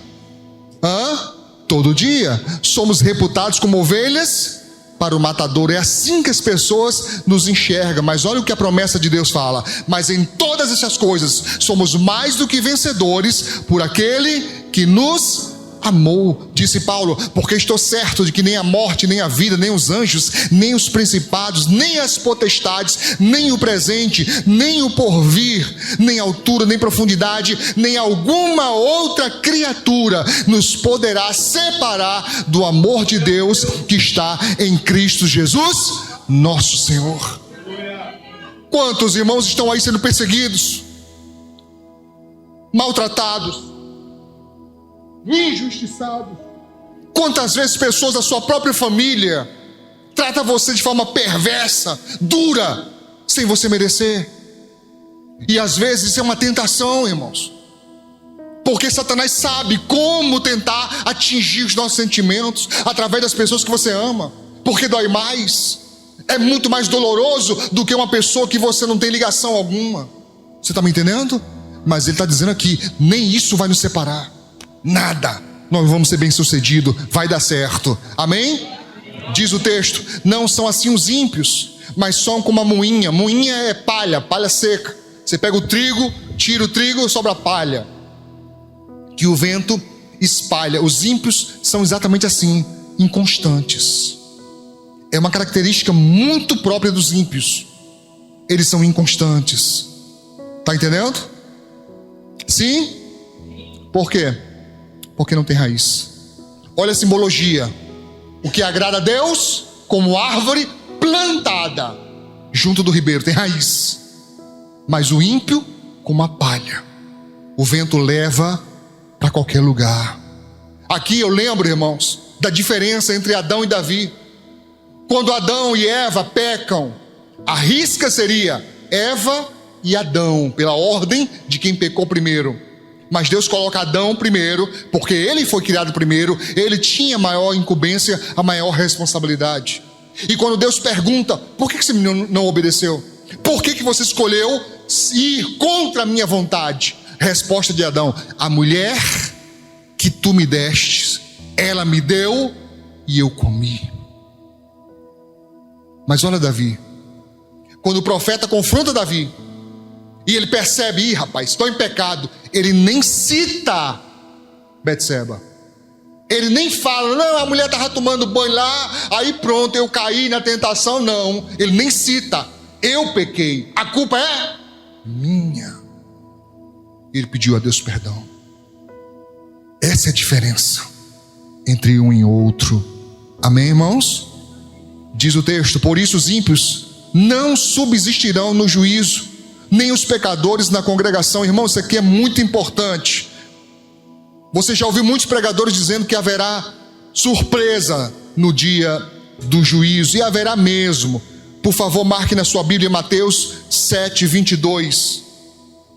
todo dia, somos reputados como ovelhas para o matador. É assim que as pessoas nos enxergam. Mas olha o que a promessa de Deus fala: mas em todas essas coisas somos mais do que vencedores por aquele que nos amou. Disse Paulo: porque estou certo de que nem a morte, nem a vida, nem os anjos, nem os principados, nem as potestades, nem o presente, nem o porvir, nem altura, nem profundidade, nem alguma outra criatura nos poderá separar do amor de Deus que está em Cristo Jesus, nosso Senhor. Quantos irmãos estão aí sendo perseguidos, maltratados, injustiçados? Quantas vezes pessoas da sua própria família tratam você de forma perversa, dura, sem você merecer? E às vezes isso é uma tentação, irmãos, porque Satanás sabe como tentar atingir os nossos sentimentos através das pessoas que você ama, porque dói mais, é muito mais doloroso do que uma pessoa que você não tem ligação alguma. Você está me entendendo? Mas ele está dizendo aqui: nem isso vai nos separar. Nada. Nós vamos ser bem sucedidos, vai dar certo. Amém? Diz o texto: não são assim os ímpios, mas são como a moinha. Moinha é palha, palha seca. Você pega o trigo, tira o trigo, sobra a palha que o vento espalha. Os ímpios são exatamente assim, inconstantes. É uma característica muito própria dos ímpios. Eles são inconstantes. Está entendendo? Sim? Por quê? Porque não tem raiz. Olha a simbologia: o que agrada a Deus, como árvore plantada junto do ribeiro, tem raiz. Mas o ímpio, como a palha, o vento leva para qualquer lugar. Aqui eu lembro, irmãos, da diferença entre Adão e Davi. Quando Adão e Eva pecam, a risca seria Eva e Adão, pela ordem de quem pecou primeiro. Mas Deus coloca Adão primeiro, porque ele foi criado primeiro, ele tinha maior incumbência, a maior responsabilidade. E quando Deus pergunta, por que esse menino não obedeceu? Por que você escolheu ir contra a minha vontade? Resposta de Adão: a mulher que tu me deste, ela me deu e eu comi. Mas olha Davi, quando o profeta confronta Davi, e ele percebe, rapaz, estou em pecado, ele nem cita Betseba. Ele nem fala, não, a mulher estava tomando banho lá, aí pronto, eu caí na tentação. Não, ele nem cita, eu pequei, a culpa é minha. Ele pediu a Deus perdão. Essa é a diferença entre um e outro. Amém, irmãos? Diz o texto: por isso os ímpios não subsistirão no juízo, nem os pecadores na congregação. Irmão, isso aqui é muito importante. Você já ouviu muitos pregadores dizendo que haverá surpresa no dia do juízo, e haverá mesmo. Por favor, marque na sua Bíblia Mateus 7:22.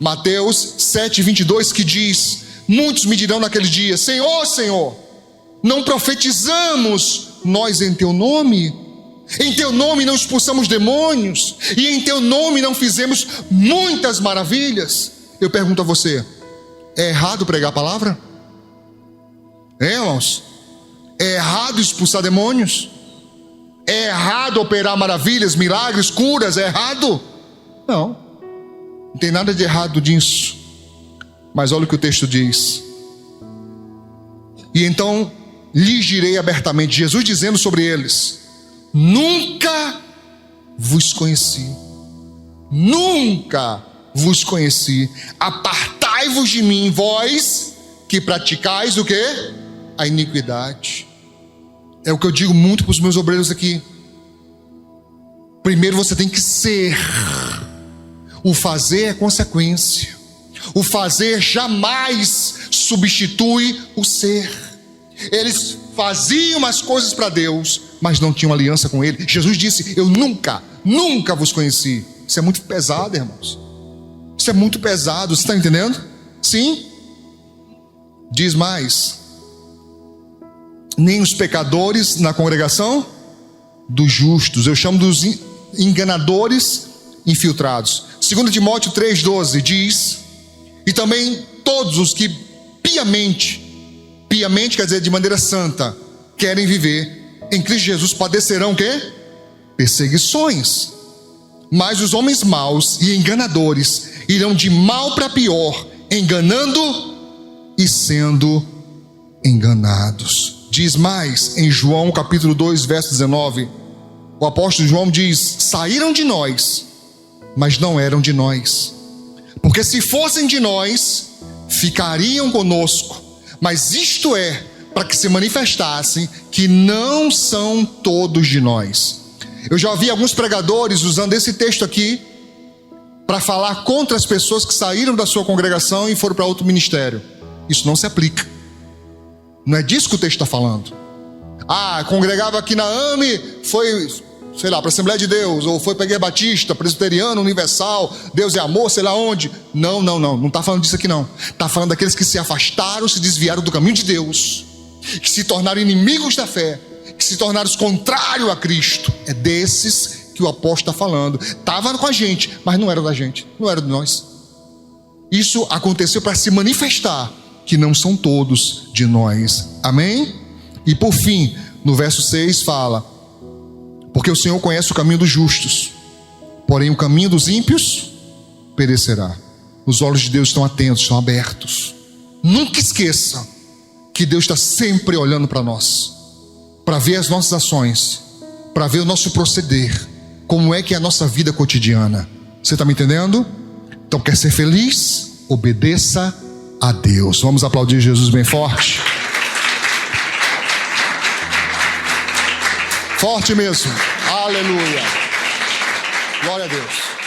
Mateus 7:22, que diz: muitos me dirão naquele dia: Senhor, Senhor, não profetizamos nós em teu nome? Em teu nome não expulsamos demônios, e em teu nome não fizemos muitas maravilhas? Eu pergunto a você: é errado pregar a palavra? É, irmãos? É errado expulsar demônios? É errado operar maravilhas, milagres, curas? É errado? Não, não tem nada de errado disso. Mas olha o que o texto diz: e então lhes direi abertamente, Jesus dizendo sobre eles: nunca vos conheci, nunca vos conheci, apartai-vos de mim, vós que praticais o quê? A iniquidade. É o que eu digo muito para os meus obreiros aqui. Primeiro você tem que ser. O fazer é consequência. O fazer jamais substitui o ser. Eles faziam as coisas para Deus, mas não tinham aliança com Ele. Jesus disse: eu nunca vos conheci. Isso é muito pesado, irmãos. Isso é muito pesado, você está entendendo? Sim. Diz mais: nem os pecadores na congregação dos justos. Eu chamo dos enganadores infiltrados. 2 Timóteo 3,12 diz: e também todos os que piamente quer dizer de maneira santa, querem viver em Cristo Jesus, padecerão o quê? Perseguições. Mas os homens maus e enganadores irão de mal para pior, enganando e sendo enganados. Diz mais em João capítulo 2, verso 19. O apóstolo João diz: saíram de nós, mas não eram de nós, porque se fossem de nós, ficariam conosco. Mas isto é para que se manifestassem que não são todos de nós. Eu já ouvi alguns pregadores usando esse texto aqui para falar contra as pessoas que saíram da sua congregação e foram para outro ministério. Isso não se aplica. Não é disso que o texto está falando. Congregava aqui na AME, foi, sei lá, para a Assembleia de Deus, ou foi para a Igreja Batista, Presbiteriano, Universal, Deus é Amor, sei lá onde. Não está falando disso aqui não. Está falando daqueles que se afastaram, se desviaram do caminho de Deus, que se tornaram inimigos da fé, que se tornaram contrários a Cristo. É desses que o apóstolo está falando. Estava com a gente, mas não era da gente, não era de nós. Isso aconteceu para se manifestar que não são todos de nós. Amém? E por fim, no verso 6 fala: porque o Senhor conhece o caminho dos justos, porém o caminho dos ímpios perecerá. Os olhos de Deus estão atentos, estão abertos. Nunca esqueça que Deus está sempre olhando para nós, para ver as nossas ações, para ver o nosso proceder, como é que é a nossa vida cotidiana. Você está me entendendo? Então, quer ser feliz? Obedeça a Deus. Vamos aplaudir Jesus bem forte. Forte mesmo. Aleluia. Glória a Deus.